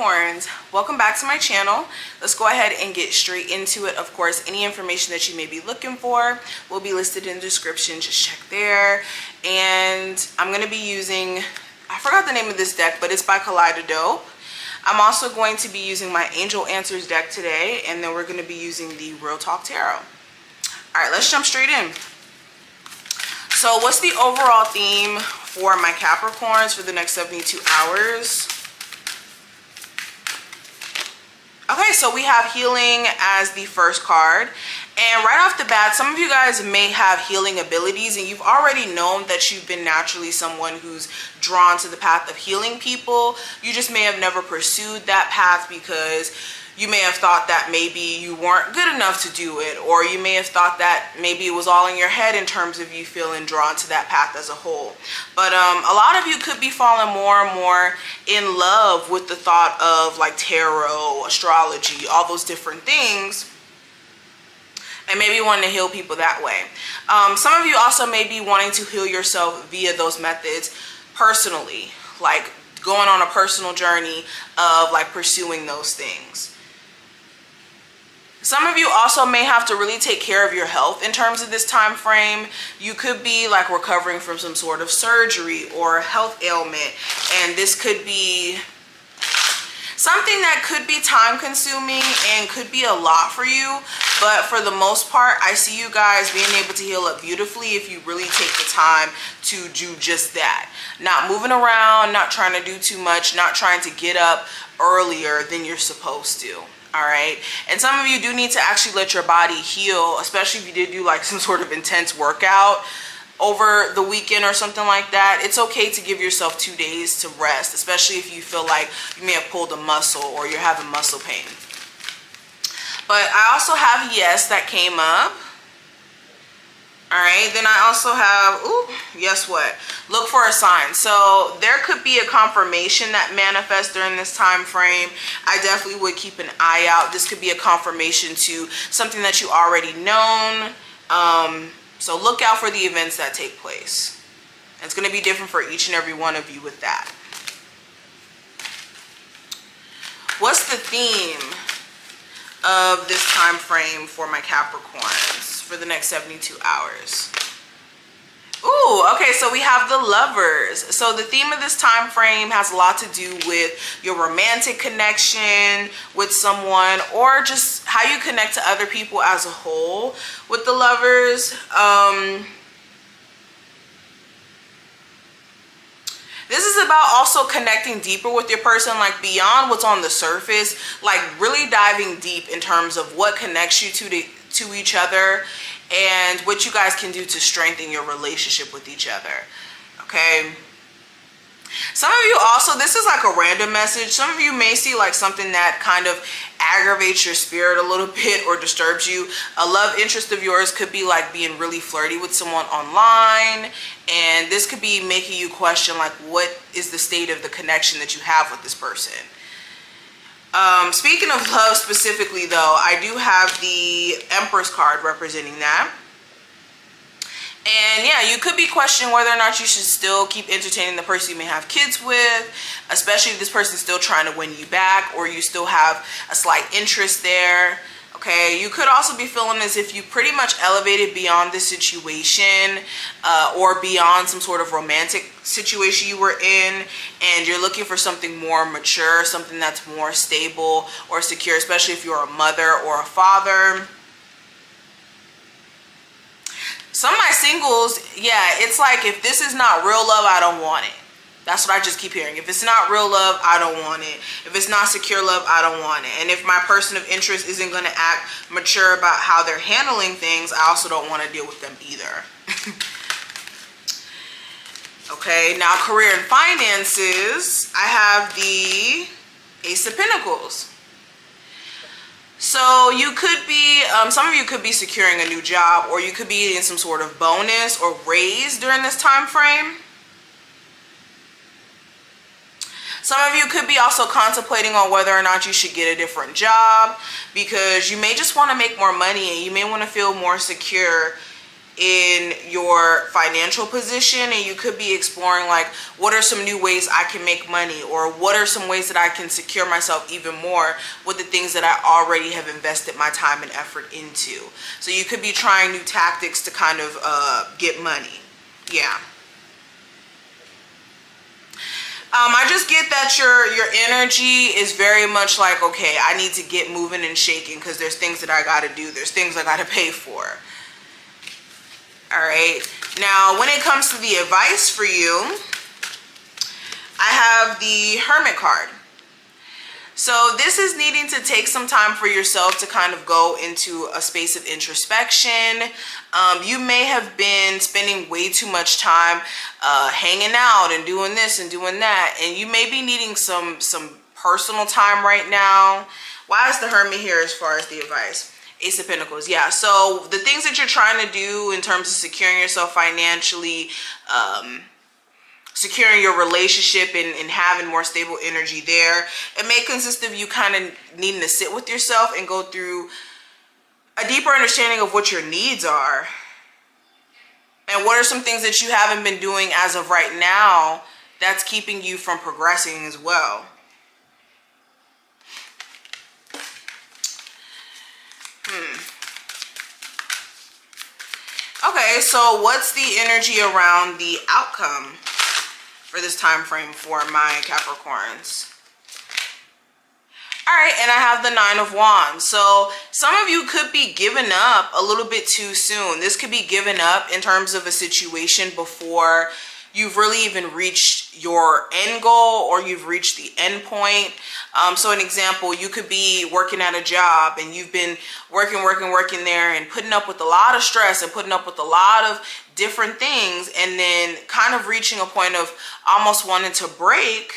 Capricorns, welcome back to my channel. Let's go ahead and get straight into it. Of course, any information that you may be looking for will be listed in the description. Just check there. And I'm going to be using, I forgot the name of this deck, but it's by Rider-Waite. I'm also going to be using my Angel Answers deck today, and then we're going to be using the Real Talk Tarot. All right, let's jump straight in. So what's the overall theme for my Capricorns for the next 72 hours? Okay, so we have healing as the first card. And right off the bat, some of you guys may have healing abilities, and you've already known that you've been naturally someone who's drawn to the path of healing people. You just may have never pursued that path because you may have thought that maybe you weren't good enough to do it, or you may have thought that maybe it was all in your head in terms of you feeling drawn to that path as a whole. But a lot of you could be falling more and more in love with the thought of like tarot, astrology, all those different things, and maybe wanting to heal people that way. Some of you also may be wanting to heal yourself via those methods personally, like going on a personal journey of like pursuing those things. Some of you also may have to really take care of your health in terms of this time frame. You could be like recovering from some sort of surgery or health ailment, and this could be something that could be time consuming and could be a lot for you. But for the most part, I see you guys being able to heal up beautifully if you really take the time to do just that. Not moving around, not trying to do too much, not trying to get up earlier than you're supposed to. All right, and some of you do need to actually let your body heal, especially if you did do like some sort of intense workout over the weekend or something like that. It's okay to give yourself 2 days to rest, especially if you feel like you may have pulled a muscle or you're having muscle pain. But I also have yes that came up. All right, then I also have, ooh, guess what? Look for a sign. So there could be a confirmation that manifests during this time frame. I definitely would keep an eye out. This could be a confirmation to something that you already known. So look out for the events that take place. It's going to be different for each and every one of you with that. What's the theme of this time frame for my Capricorns for the next 72 hours? Ooh, okay, so we have the Lovers. So the theme of this time frame has a lot to do with your romantic connection with someone, or just how you connect to other people as a whole with the Lovers. This is about also connecting deeper with your person, like beyond what's on the surface, like really diving deep in terms of what connects you to each other and what you guys can do to strengthen your relationship with each other. Okay. Some of you also, this is like a random message. Some of you may see like something that kind of aggravates your spirit a little bit or disturbs you. A love interest of yours could be like being really flirty with someone online, and this could be making you question like what is the state of the connection that you have with this person. Speaking of love specifically though, I do have the Empress card representing that. And yeah, you could be questioning whether or not you should still keep entertaining the person you may have kids with, especially if this person's still trying to win you back or you still have a slight interest there. Okay, you could also be feeling as if you pretty much elevated beyond this situation or beyond some sort of romantic situation you were in, and you're looking for something more mature, something that's more stable or secure, especially if you're a mother or a father. Some of my singles, yeah, it's like if this is not real love, I don't want it. That's what I just keep hearing. If it's not real love, I don't want it. If it's not secure love, I don't want it. And if my person of interest isn't going to act mature about how they're handling things, I also don't want to deal with them either. Okay, now career and finances, I have the Ace of Pentacles. So you could be, some of you could be securing a new job, or you could be getting some sort of bonus or raise during this time frame. Some of you could be also contemplating on whether or not you should get a different job, because you may just want to make more money and you may want to feel more secure in your financial position, and you could be exploring like, what are some new ways I can make money, or what are some ways that I can secure myself even more with the things that I already have invested my time and effort into. So you could be trying new tactics to kind of get money. Yeah. I just get that your energy is very much like, okay, I need to get moving and shaking because there's things that I got to do. There's things I got to pay for. All right. Now, when it comes to the advice for you, I have the Hermit card. So this is needing to take some time for yourself to kind of go into a space of introspection. You may have been spending way too much time hanging out and doing this and doing that, and you may be needing some personal time right now. Why is the Hermit here as far as the advice? Ace of Pentacles. Yeah, so the things that you're trying to do in terms of securing yourself financially, securing your relationship and having more stable energy there, it may consist of you kind of needing to sit with yourself and go through a deeper understanding of what your needs are. And what are some things that you haven't been doing as of right now that's keeping you from progressing as well. Okay, so what's the energy around the outcome for this time frame for my Capricorns? All right, and I have the Nine of Wands. So some of you could be giving up a little bit too soon. This could be giving up in terms of a situation before you've really even reached your end goal or you've reached the end point. So an example, you could be working at a job and you've been working there and putting up with a lot of stress and putting up with a lot of different things, and then kind of reaching a point of almost wanting to break.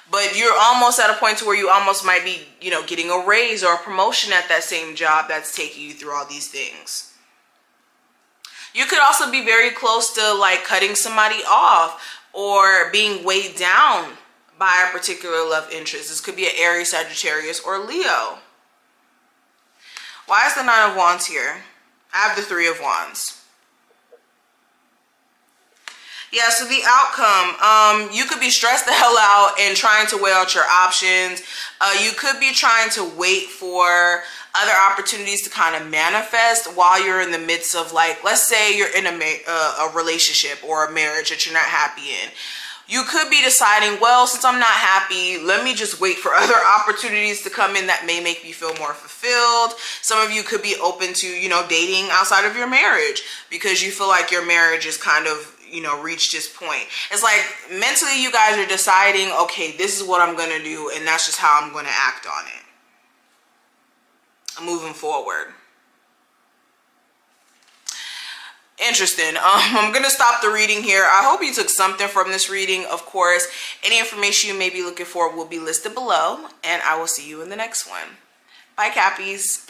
But you're almost at a point to where you almost might be, you know, getting a raise or a promotion at that same job that's taking you through all these things. You could also be very close to like cutting somebody off or being weighed down by a particular love interest. This could be an Aries, Sagittarius, or Leo. Why is the Nine of Wands here? I have the Three of Wands. Yeah, so the outcome, you could be stressed the hell out and trying to weigh out your options. You could be trying to wait for other opportunities to kind of manifest while you're in the midst of, like, let's say you're in a relationship or a marriage that you're not happy in. You could be deciding, well, since I'm not happy, let me just wait for other opportunities to come in that may make me feel more fulfilled. Some of you could be open to, you know, dating outside of your marriage because you feel like your marriage is kind of, you know, reached this point. It's like mentally you guys are deciding, okay, this is what I'm going to do, and that's just how I'm going to act on it. I'm moving forward. Interesting. I'm going to stop the reading here. I hope you took something from this reading. Of course, any information you may be looking for will be listed below, and I will see you in the next one. Bye, Cappies.